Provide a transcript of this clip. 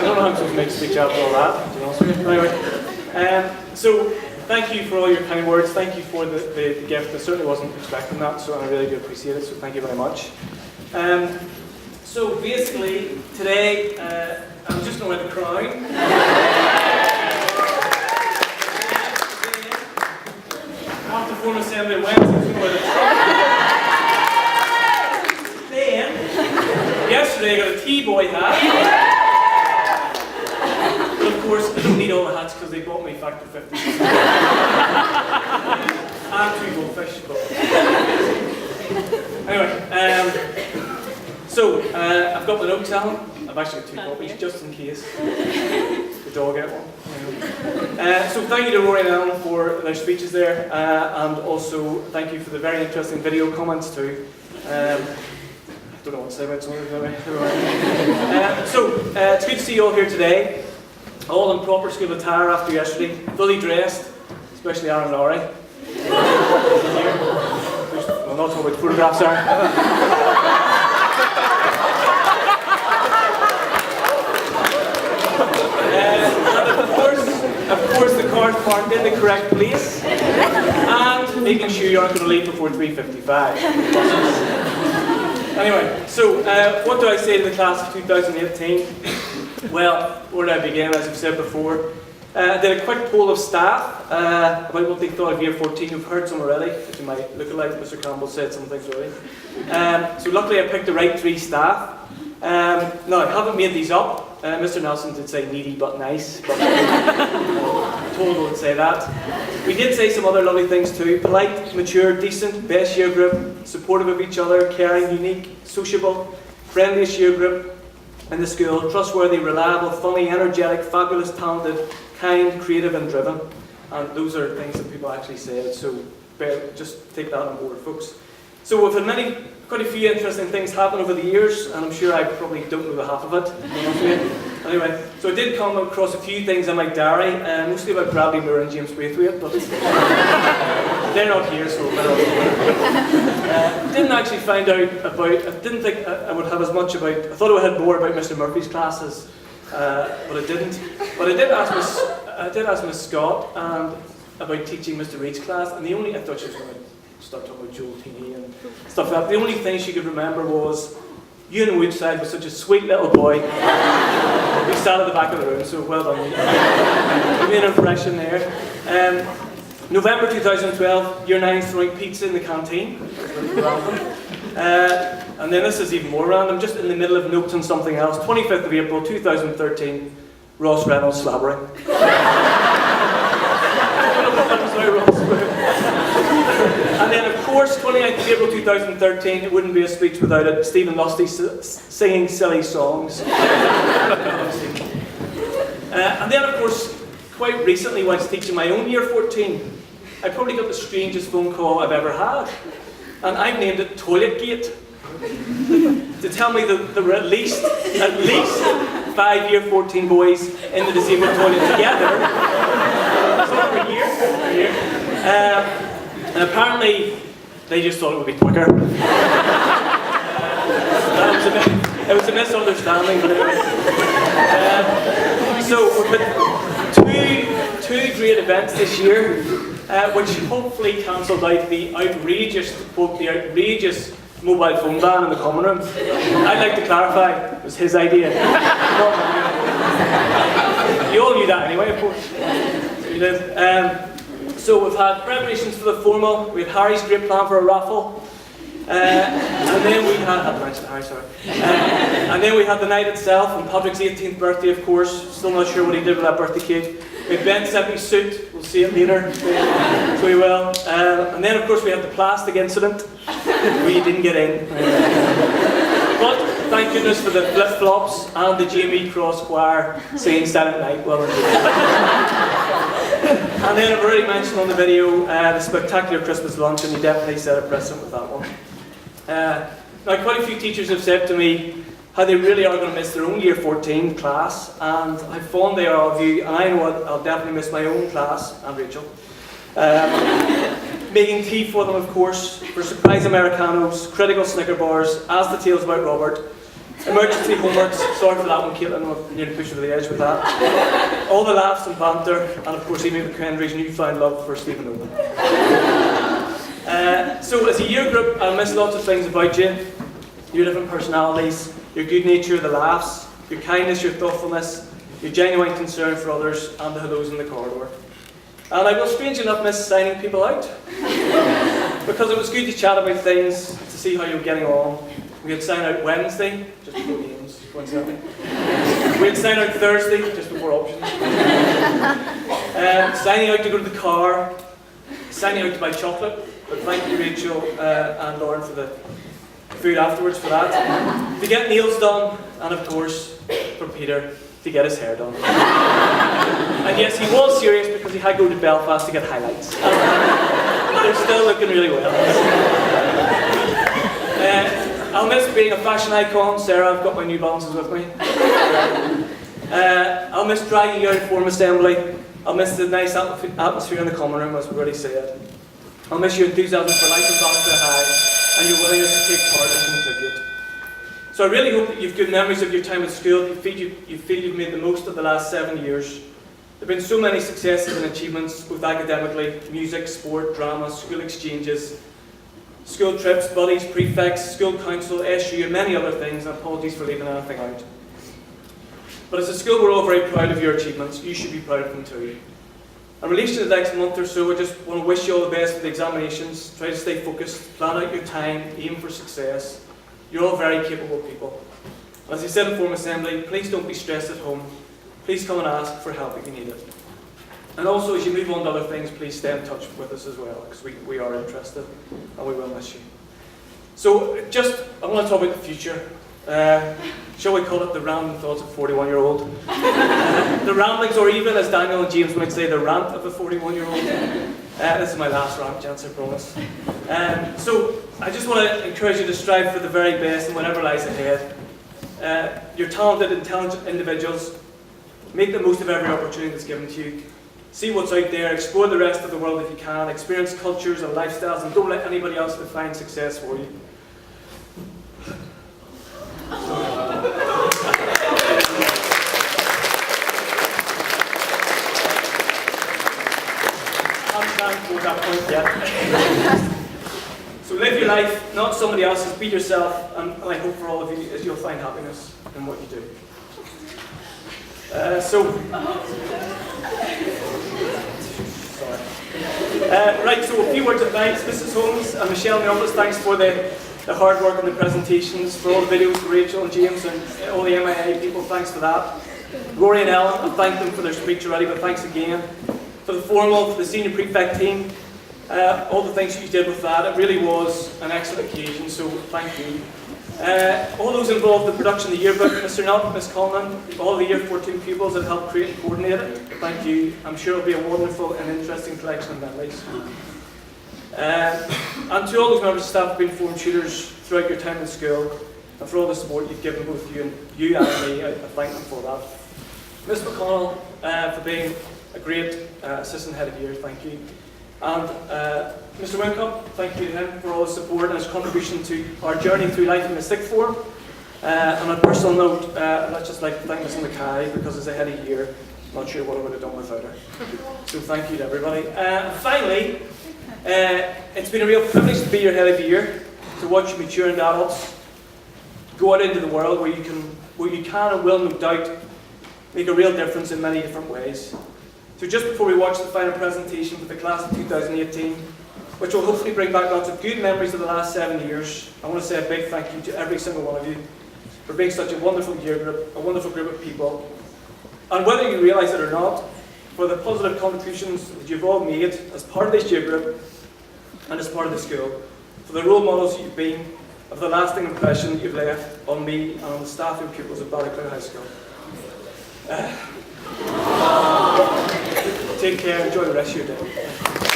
don't know how I'm supposed to make a speech after all that, to be honest with you. Anyway, so thank you for all your kind words. Thank you for the gift. I certainly wasn't expecting that, so I really do appreciate it, so thank you very much. So basically, today, I'm just going to wear the crown. After form assembly on Wednesday, I'm going to wear the crown. Then, yesterday I got a T-boy hat. But of course, I don't need all the hats because they bought me factor 50. And 2 goldfish. But anyway, so I've got the notes down. I've actually got 2 copies just in case the dog ate one. So thank you to Rory and Alan for their speeches there, and also thank you for the very interesting video comments too. I don't know what to say about some of them. So it's good to see you all here today, all in proper school attire after yesterday, fully dressed, especially Aaron and Laurie. Well, not talking about photographs, Aaron. Of course, the car's parked in the correct place, and making sure you aren't going to leave before 3:55. Anyway, so what do I say to the class of 2018? Well, where do I begin? As I've said before, I did a quick poll of staff about what they thought of year 14. You've heard some already, but you might look alike. Mr. Campbell said some things already. So luckily, I picked the right 3 staff. No, I haven't made these up. Mr. Nelson did say needy but nice, but told would say that. We did say some other lovely things too. Polite, mature, decent, best year group, supportive of each other, caring, unique, sociable, friendliest year group in the school, trustworthy, reliable, funny, energetic, fabulous, talented, kind, creative and driven. And those are things that people actually said, so just take that on board, folks. So we've had quite a few interesting things happen over the years, and I'm sure I probably don't know the half of it. Anyway, so I did come across a few things in my diary, mostly about Bradley Moore and James Braithwaite, but they're not here, so didn't actually find out about, I didn't think I would have as much about, I thought I had more about Mr. Murphy's classes, but I didn't. But I did ask Miss Scott about teaching Mr. Reed's class, and I thought she was going to start talking about Joel Teeny and stuff like that. The only thing she could remember was Ewan Woodside was such a sweet little boy. He sat at the back of the room, so well done. Give me an impression there. November 2012, Year 9 throwing pizza in the canteen. And then this is even more random, just in the middle of notes on something else. 25th of April 2013, Ross Reynolds slabbering. And then, of course, 29th of April 2013, it wouldn't be a speech without it, Stephen Lusty singing silly songs. And then, of course, quite recently, when I was teaching my own year 14, I probably got the strangest phone call I've ever had. And I've named it Toilet Gate. To tell me that there were at least 5 year 14 boys in the disabled toilet together. So over here. And apparently, they just thought it would be quicker. It was a misunderstanding, but anyway. So we've had two great events this year, which hopefully cancelled out the outrageous mobile phone ban in the common room. I'd like to clarify, it was his idea. You all knew that anyway, of course. You did. So we've had preparations for the formal, we had Harry's great plan for a raffle, and then we had, and then we had the night itself, and Patrick's 18th birthday, of course. Still not sure what he did with that birthday cake. We had Ben sent me suit, we'll see it later, so we will. And then of course we had the plastic incident. We didn't get in. But thank goodness for the flip-flops and the GME Cross Choir singing Silent Night. Well, and then I've already mentioned on the video the spectacular Christmas lunch, and you definitely set a precedent with that one. Now, quite a few teachers have said to me how they really are going to miss their own year 14 class, and how fond they are of you, and I know I'll definitely miss my own class, and Rachel. Making tea for them, of course, for surprise Americanos, critical Snicker bars, as the tales about Robert, Emergency homeworks, sorry for that one, Caitlin, I'm nearly pushed over the edge with that. All the laughs and banter, and of course Amy McHenry's newfound love for Stephen Owen. So as a year group, I'll miss lots of things about you. Your different personalities, your good nature, the laughs, your kindness, your thoughtfulness, your genuine concern for others, and the hellos in the corridor. And I will strangely enough miss signing people out. Because it was good to chat about things, to see how you were getting on. We had signed out Wednesday, just before games, coincidentally. We had signed out Thursday, just before options. Signing out to go to the car, signing out to buy chocolate. But thank you, Rachel and Lauren, for the food afterwards for that. To get nails done, and of course, for Peter to get his hair done. And yes, he was serious because he had to go to Belfast to get highlights. They're still looking really well. I'll miss being a fashion icon. Sarah, I've got my New Balances with me. I'll miss dragging you out of form assembly. I'll miss the nice atmosphere in the common room, as we've already said. I'll miss your enthusiasm for life and back to the high, and your willingness to take part and contribute. So I really hope that you've good memories of your time at school. You feel you've made the most of the last 7 years. There have been so many successes and achievements, both academically, music, sport, drama, school exchanges, school trips, buddies, prefects, school council, SU, and many other things, and apologies for leaving anything out. But as a school, we're all very proud of your achievements. You should be proud of them too. In relation to the next month or so, I just want to wish you all the best with the examinations. Try to stay focused, plan out your time, aim for success. You're all very capable people. As I said in form assembly, please don't be stressed at home. Please come and ask for help if you need it. And also, as you move on to other things, please stay in touch with us as well, because we are interested and we will miss you. So, I want to talk about the future. Shall we call it the random thoughts of a 41-year-old? The ramblings, or even, as Daniel and James might say, the rant of a 41-year-old. This is my last rant, gents, I promise. So, I just want to encourage you to strive for the very best in whatever lies ahead. You're talented, intelligent individuals. Make the most of every opportunity that's given to you. See what's out there, explore the rest of the world if you can, experience cultures and lifestyles, and don't let anybody else define success for you. That point yet. So live your life, not somebody else's, be yourself, and I hope for all of you is you'll find happiness in what you do. Right, so a few words of thanks. Mrs. Holmes and Michelle in the office, thanks for the hard work on the presentations, for all the videos for Rachel and James and all the MIA people, thanks for that. Rory and Ellen, I've thanked them for their speech already, but thanks again. For the formal, for the senior prefect team, all the things you did with that, it really was an excellent occasion, so thank you. All those involved in the production of the yearbook, Mr. Nutt, Ms. Conlon, all the Year 14 pupils that helped create and coordinate it, thank you. I'm sure it'll be a wonderful and interesting collection of memories. And to all those members of staff who've been form tutors throughout your time in school, and for all the support you've given both you and me, I thank them for that. Ms. McConnell, for being a great assistant head of year, thank you. And Mr. Wincombe, thank you to him for all his support and his contribution to our journey through life in the sixth form. On a personal note, I'd just like to thank Ms. Mackay, because as a head of year, I'm not sure what I would have done without her. So thank you to everybody. Finally, it's been a real privilege to be your head of year, to watch you mature into adults, go out into the world where you can and will no doubt make a real difference in many different ways. So just before we watch the final presentation for the class of 2018, which will hopefully bring back lots of good memories of the last 7 years, I want to say a big thank you to every single one of you for being such a wonderful year group, a wonderful group of people. And whether you realise it or not, for the positive contributions that you've all made as part of this year group and as part of the school, for the role models you've been, of the lasting impression that you've left on me and on the staff and pupils of Ballyclare High School. Take care, enjoy the rest of your day.